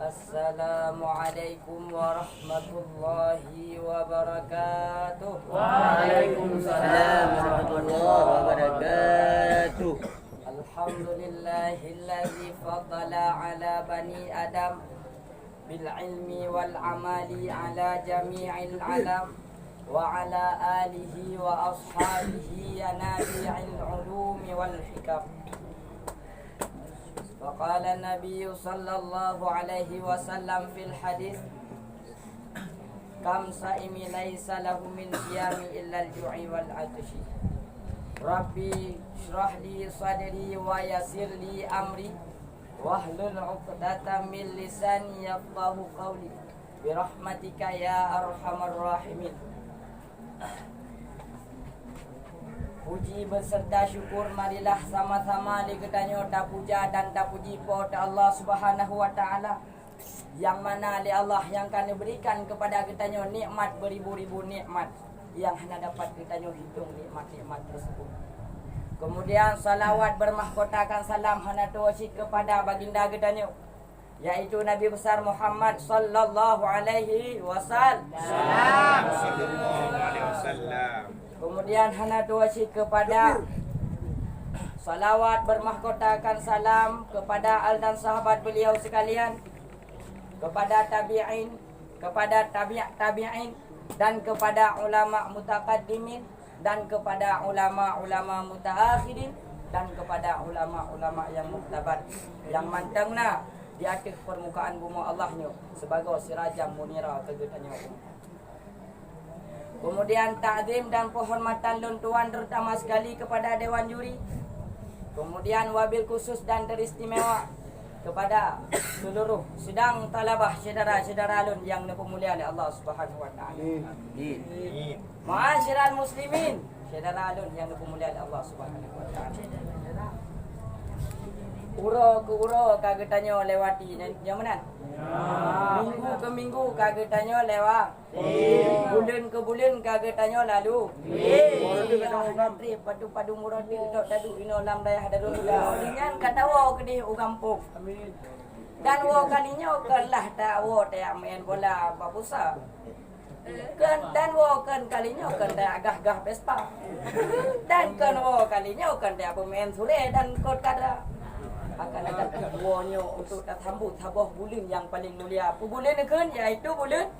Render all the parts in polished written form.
Assalamualaikum warahmatullahi wabarakatuh. Waalaikumsalam warahmatullahi wabarakatuh. Alhamdulillahilladzi fadala ala bani Adam bil ilmi wal amali ala jami'il alam wa ala alihi wa ashabihi nabi'il ulumi wal hikam. وقال النبي صلى الله عليه وسلم في الحديث كم صائم ليس له من صيام إلا الجوع والعطش ربي اشرح لي صدري ويسر لي أمري واحلل عقدة من لساني يفقهوا قولي برحمتك يا أرحم الراحمين. Puji beserta syukur marilah sama-sama diketanyo ta puja dan ta puji pada Allah Subhanahu wa taala, yang mana li Allah yang kan berikan kepada ketanyo nikmat beribu-ribu nikmat yang hanya dapat ketanyo hitung nikmat-nikmat tersebut. Kemudian salawat bermahkotakan salam hana tuwasi kepada baginda ketanyo, yaitu Nabi besar Muhammad sallallahu alaihi wasallam. Kemudian hana doasi kepada salawat bermahkotakan salam kepada al dan sahabat beliau sekalian, kepada tabi'in, kepada tabi'in dan kepada ulama mutaqaddimin dan kepada ulama-ulama mutaakhirin dan kepada ulama-ulama yang muktabar yang mantengna di atas permukaan bumi Allahnya sebagai sirajam munira kegetannya. Kemudian ta'zim dan penghormatan luntuan terutama sekali kepada Dewan Juri. Kemudian wabil khusus dan teristimewa kepada seluruh sedang talabah saudara-saudara lun yang dimuliakan oleh Allah Subhanahu wa taala. Ma'asyiral muslimin, saudara lun yang dimuliakan oleh Allah Subhanahu wa taala. Uro ke uro kagetanyo lewati yang mana? Minggu ke minggu kagetanyo lewat. Bulan ke bulan kagetanyo lalu. Ngantri padu-padu murad ni tok tadu ino lam dayah darul dah. Lingan kata wo ke di ugampung. Dan wo kalinya kelah ta wo ta main bola bapusa. Dan wo kan kalinya kan ta agah-agah Vespa. Dan kan wo kalinya kan ta pemain sore dan kot kada akan ada keduanya untuk sambut tabah bulan yang paling mulia. Apa bulan ni kan? Iaitu bulan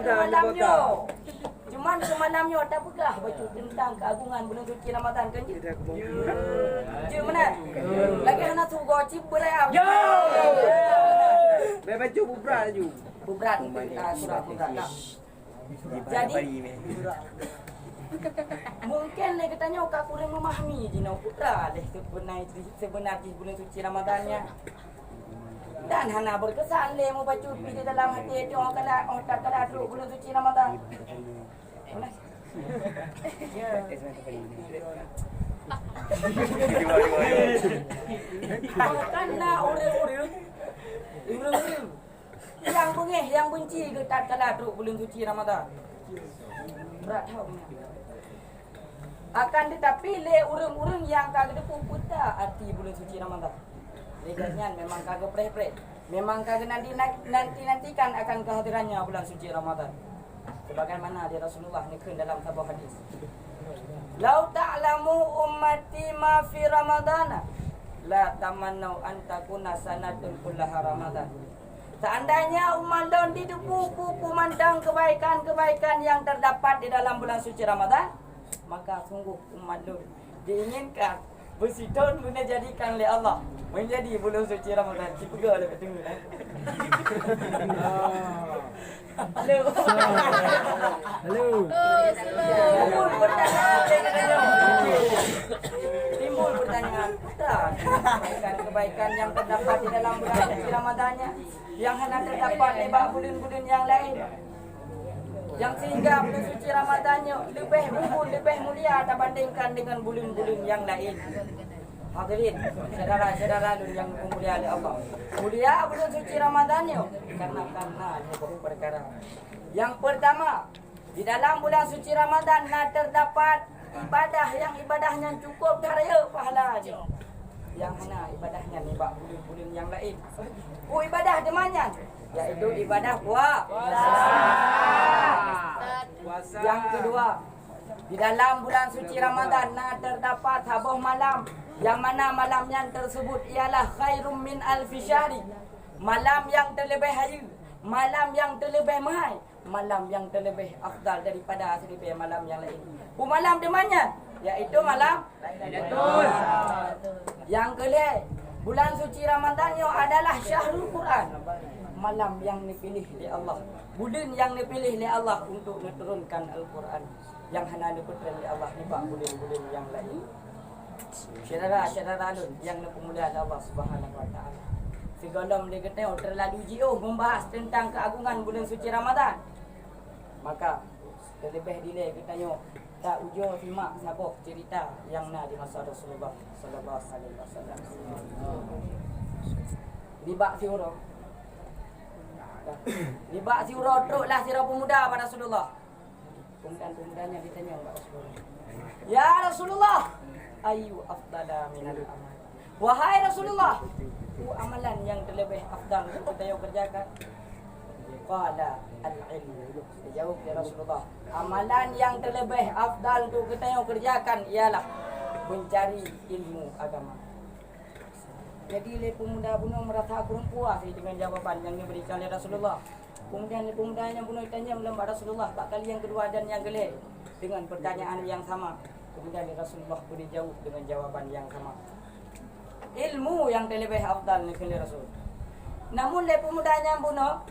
Ramadan. Cuman semalamnya tak pegah baca tentang keagungan bulan suci Ramadan kan je? Je mana? Lagi hana tu gocip berai. Yo! Baca bubrat je. Bubrat surah bubrat. Jadi mungkin lagi tanya kau kurang memahami jina putra leh sebenarnya bulan suci Ramadannya. Dan hana berkesan leh mau baca di dalam hati orang kala orang tak kala duduk bulan suci Ramadan. Karena orang-orang yang bengih, yang benci ke tak kala duduk bulan suci Ramadan. Berat tahu. Akan tetapi le urang-urang yang kagak puputa arti bulan suci Ramadan. Leganya memang kagak pre-pre. Memang kagak nantikan akan kehadirannya bulan suci Ramadan. Sebagaimana di Rasulullah nikah dalam sebuah hadis. Lau ta'lamu ummati ma fi Ramadana la tamannau an takuna sanatun kullaha Ramadan. Seandainya umat daun didepu memandang kebaikan-kebaikan yang terdapat di dalam bulan suci Ramadan, maka sungguh umat daun diinginkan bersidon guna jadikan oleh Allah menjadi bulan suci Ramadan. Cipuga lebih tengah. Halo. Timbul pertanyaan kebaikan yang terdapat di dalam bulan suci Ramadannya yang hanya terdapat di bulan-bulan yang lain, yang sehingga bulan suci Ramadannya lebih mulia dibandingkan dengan bulan-bulan yang lain. Hadirin, saudara-saudara yang dimuliakan oleh Allah. Mulia bulan suci Ramadannya karena ada beberapa perkara. Yang pertama, di dalam bulan suci Ramadan terdapat ibadah yang ibadahnya cukup daya pahalanya. yang hana ibadahnya ni bak bulan-bulan yang lain. Ibadah di mana? Yaitu ibadah puasa. Yang kedua, di dalam bulan suci Ramadan terdapat habuh malam, yang mana malam yang tersebut ialah khairum min alfi syahri. Malam yang terlebih hari, malam yang terlebih mahal, malam yang terlebih afdal daripada seribu malam yang lain. Malam di mana? Yaitu malam Lailatul. Yang kelima, bulan suci Ramadan yang adalah syahrul Quran. Malam yang dipilih oleh Allah, bulan yang dipilih oleh Allah untuk menurunkan Al-Quran yang hanya diputera oleh Allah di bulan-bulan yang lain. Saudara-saudara yang dimuliakan Allah Subhanahu wa taala. Segala mereka terlalu jauh membahas tentang keagungan bulan suci Ramadan. Maka terlebih dile kita tengok tak ujung simak sabuk cerita yang nak di masa Rasulullah sallallahu alaihi wasallam. Di bak siurah. Di bak siurah teruklah sirah pemuda pada Rasulullah. Pemuda-pemudanya ditanya kepada Rasulullah. Ya Rasulullah, ayu afdala minal amal. Wahai Rasulullah, amalan yang terlebih afdal untuk kita kerjakan. Qala al-ilmu. Dijawab oleh Rasulullah, amalan yang terlebih afdal untuk kita kerjakan ialah mencari ilmu agama. Jadi pemuda bunuh merasa kurang puas dengan jawapan yang diberikan oleh Rasulullah. Kemudian pemuda yang bunuh tanya kepada Rasulullah kali yang kedua dan yang kelima dengan pertanyaan yang sama. Kemudian Rasulullah pun dijawab dengan jawaban yang sama. Ilmu yang terlebih afdal ni oleh Rasul. Namun pemuda yang bunuh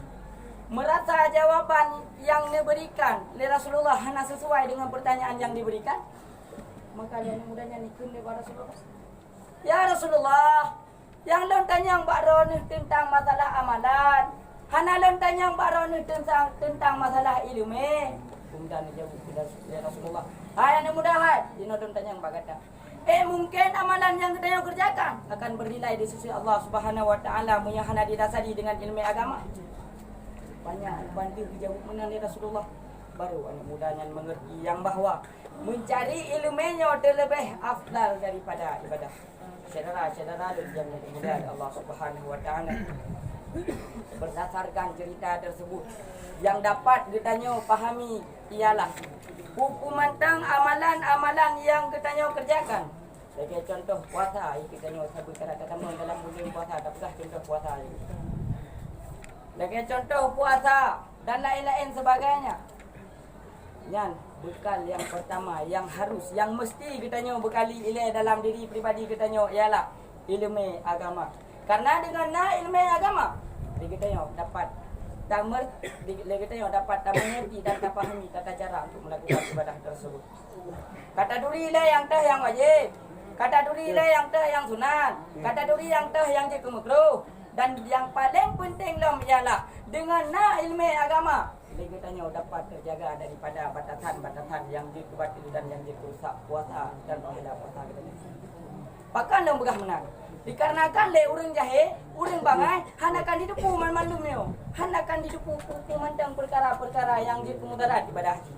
merasa jawapan yang diberikan oleh Rasulullah hanya sesuai dengan pertanyaan yang diberikan. Maka yang mudanya ni kepada Rasulullah. Ya Rasulullah, yang lon tanya baron tentang masalah amalan, hana lon tanya baron tentang masalah ilmu. Kemudian jawab kepada Rasulullah, hai anak muda hai, dino don tanya bagata. Mungkin amalan yang kita kerjakan akan bernilai di sisi Allah Subhanahu wa taala yang hana didasari dengan ilmu agama. Banyak bantu dijawab menang Rasulullah. Baru anak mudanya mengerti yang bahawa mencari ilmunya terlebih afdal daripada ibadah. Saudara-saudara yang dimuliakan Allah Subhanahu wa taala. Berdasarkan cerita tersebut yang dapat ditanya pahami ialah hukuman tentang amalan-amalan yang kita kerjakan. Sebagai contoh puasa, kita sebut kata-kata dalam bulan puasa, apakah contoh puasa ini? Sebagai contoh puasa dan lain-lain sebagainya. Yang bekal yang pertama, yang harus, yang mesti kita bekali ilmu dalam diri pribadi kita ialah ilmu agama. Karena dengan ilmu agama, kita dapat dapat mengerti dan pahami tata cara untuk melakukan ibadah tersebut. Kata duri lah yang teh yang wajib, kata duri lah yang teh yang sunat, kata duri yang teh yang jadi makruh. Dan yang paling penting ialah dengan ilmu agama, kita dapat terjaga daripada batasan-batasan yang dibuat dan yang dirusak puasa dan pahala puasa kita. Pakan yang begah menang. Dikarenakan orang jahil, orang bangai, hanakan didupu malum-malum hanakan didupu tentang perkara-perkara yang dimudarat ibadah haji.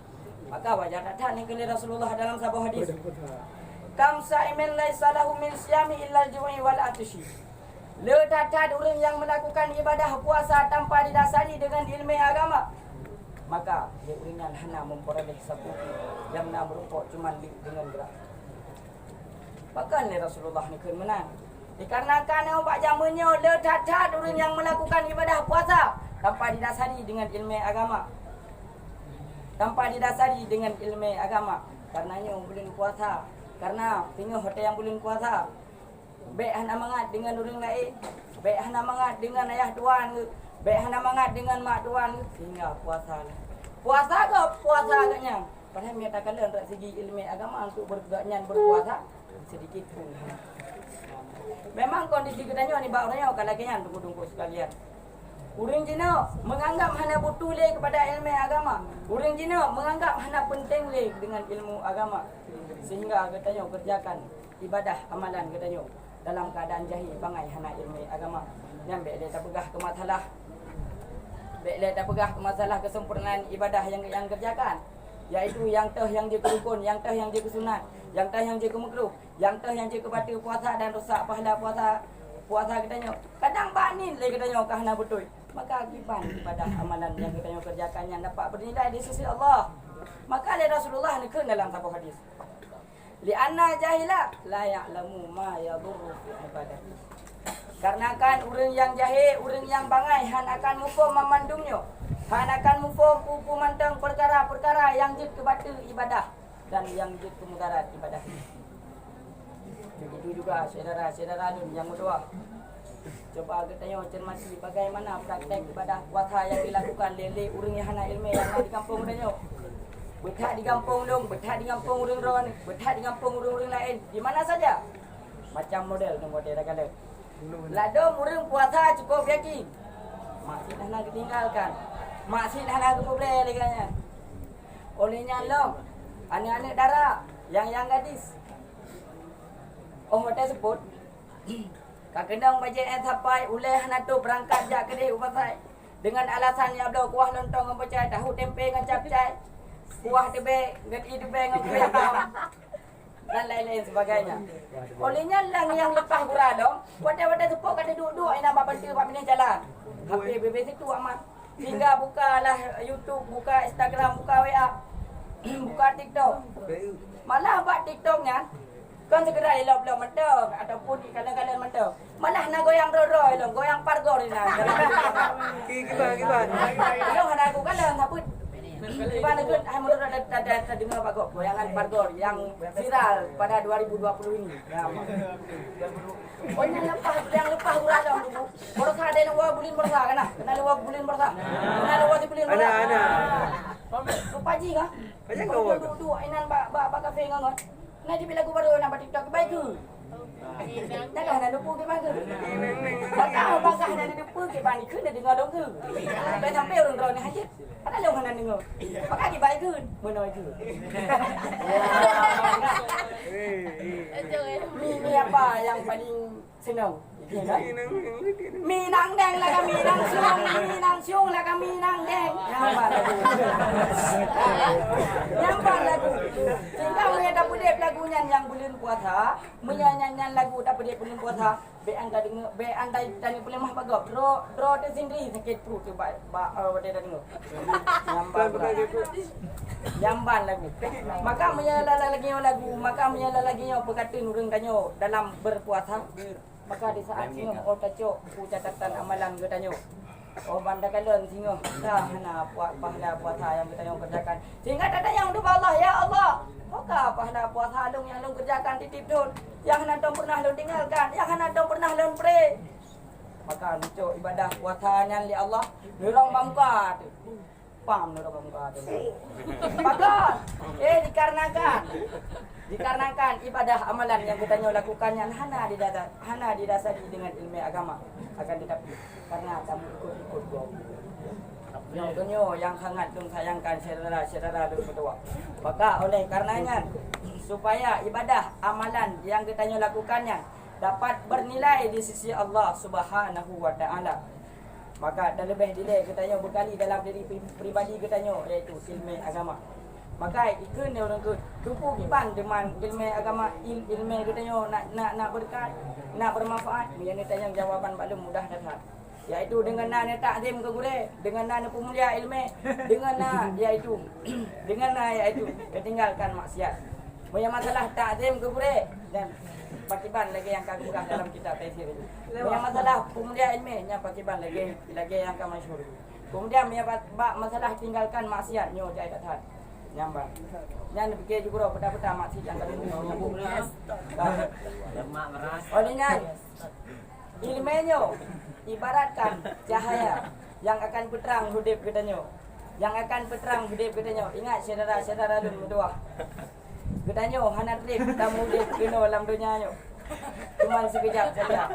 Maka wajar datang ni kepada Rasulullah dalam sebuah hadis. Kam sa'imin laisa lahu min siyami illa al-ju'i wal atshi. Ledatat orang yang melakukan ibadah puasa tanpa didasari dengan ilmu agama, maka dia ringan hanya memperoleh satu yang nak merupuk cuma dengan gerak. Bahkan Rasulullah ni menang. Dikarenakan obat jamunya ledatat orang yang melakukan ibadah puasa tanpa didasari dengan ilmu agama. Tanpa didasari dengan ilmu agama. Karenanya bulan puasa, karena tengok hotel yang bulan puasa, baik hana mangat dengan orang lain, baik hana mangat dengan ayah tuan, baik hana mangat dengan mak tuan, sehingga puasa lah. Puasa ke puasa agaknya. Padahal menyatakan dari segi ilmu agama untuk berpuasa sedikit pun. Memang kondisi kita ni barunya kalau kalian tunggu-tunggu sekalian. Orang Cina menganggap hanya butuh le kepada ilmu agama. Orang Cina menganggap hanya penting le dengan ilmu agama. Sehingga katanya kerjakan ibadah amalan katanya dalam keadaan jahil bangai hana ilmu agama. Yang baik dia tak pegah ke masalah. Baik dia tak pegah ke masalah kesempurnaan ibadah yang kerjakan. Yaitu yang teh yang dia kerukun, yang teh yang dia kesunat, yang teh yang dia kemakruh, Yang tu yang cikgu batu puasa dan rosak pahala puasa katanya. Kadang banin lagi katanya kahna betul. Maka akibat pada amalan yang kita kerjakan yang dapat bernilai di sisi Allah. Maka ada Rasulullah ni ke dalam satu hadis. Li'anna jahila la ya'lamu ma yadurru fi ibadati. Karena kan orang yang jahil, orang yang bangai han akan mufum memandungnya. Han akan mufum pupu mantang perkara-perkara yang jid kepada ibadah dan yang jid ke mudarat ibadah. Begitu juga saudara-saudara yang berdua. Coba kita tengok cermati bagaimana praktek ibadah puasa yang dilakukan lele orang yang hana ilmu yang ada di kampung tengok. Betah di kampung dong, betah di kampung orang-orang ni, betah di kampung orang-orang lain. Di mana saja. Macam model dah kata. Ladom orang puasa cukup yakin. Masih nak ketinggalkan. Masih nak kepobleh leganya. Olehnya long, anak-anak dara, yang gadis. Oh, hotel sebut. Kakendang bajet sampai uleh nak tu berangkat jak kedai upasai. Dengan alasan yang belau kuah lontong dengan pecah, tahu tempe dengan capcay. Kuah tebe, geti tebe dengan kuih dan lain-lain sebagainya. Olehnya lang yang lepas gurah dong. Wadah-wadah tepuk kata duduk ina bapa bantu bapa ni jalan. HP bebek situ amat. Hingga bukalah YouTube, buka Instagram, buka WA, buka TikTok. Malah buat TikToknya kan segera elok-elok mentok ataupun kadang-kadang mentok. Malah nak goyang ro-ro elok, goyang pargor ni nak. Kiban. Elok nak aku kan dalam saput. Kiban aku menurut ada dengar Pak Gop, goyangan pargor yang viral pada 2020 ini. Ya, oh yang lepas gurah dong dulu. Borsa ada yang buat bulin borsa kan? Kenal buat bulin borsa? Kenal buat bulin borsa? Ada. Lupa ji kah? Macam kau. Duduk inan bak kafe ngon. Nanti bila aku baru nak buat TikTok baik ke? Jangan nak lupa ke mana? Bangkah nak lupa ke mana? Ke dah dengar dong ke? Sampai sampai orang ni hajat. Ada yang mana dengar? Maka ke baik ke? Mana ke? Ni apa yang paling senang? Minang deng lah kami, minang siung lah kami, minang deng. Nampak lagu. Sehingga mereka dapat dia lagunya yang bulan puasa, menyanyian lagu dapat dia bulan puasa. Be anda tadi boleh mah bagap. Draw tu sendiri sakit perut tu dia dah dengar. Jamban lagu. Maka menyala lagi yang perkataan orang tanya dalam berpuasa. Maka di saat singo orang tacok ku catatan amalan kita tanya. Oh banda kalian singo dah hana pahala puasa yang kita kerjakan. Sehingga ada yang doa Allah, ya Allah. Maka pahala puasa long yang long kerjakan titip dun. Yang hana dong pernah long tinggalkan, yang hana dong pernah long pray. Maka lucu ibadah puasanya li Allah nurang bangka tu. Pam nurang bangka tu. Maka dikarenakan ibadah amalan yang kita lakukan yang hana didasari dengan ilmu agama akan tetapi karena kamu ikut gua. Yang sangat dong sayangkan saudara dong berdua. Maka oleh karenanya supaya ibadah amalan yang kita lakukannya dapat bernilai di sisi Allah Subhanahu wa taala. Maka dah lebih dile kita berkali dalam diri pribadi kita iaitu ilmu agama. Maka ikut ni orang tu tupu kiban dengan ilmu agama ilmu kita nak berkat nak bermanfaat dia ni tanya jawapan paling mudah datang iaitu dengan nak takzim ke gure dengan nak pemulia ilmu dengan nak iaitu ketinggalkan maksiat punya masalah takzim ke gure dan pakiban lagi yang kagum dalam kitab tafsir itu punya masalah pemulia ilmu nya pakiban lagi yang kami masyhur kemudian punya masalah tinggalkan maksiat nyo jai datang nyambang. Jangan fikir juga pada maksud yang kami nyambung. Olehnya ilmunya ibaratkan cahaya yang akan berterang hidup kitanya. Ingat saudara-saudara dulu berdua. Kitanya hana trip tamu dia kena dalam dunianya. Cuma sekejap saja.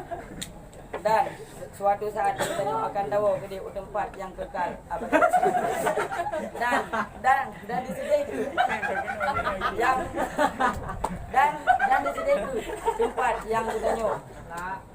Dan suatu saat kita akan tahu ke tempat yang kekal abadi. Dan di sini itu dan di sini itu tempat yang kita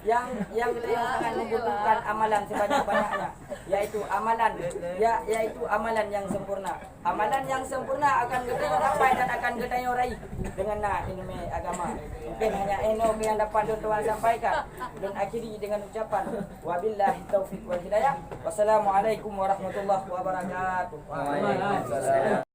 yang kita sangat membutuhkan amalan sebanyak-banyaknya yaitu amalan, yaitu amalan yang sempurna. Amalan yang sempurna akan kita capai dan akan kita raih dengan ilmu agama. Mungkin hanya ini yang dapat tuan sampaikan dan akhiri dengan ucapan wabillahi taufiq wal hidayah. Wassalamualaikum warahmatullahi wabarakatuh. Waalaikumsalam.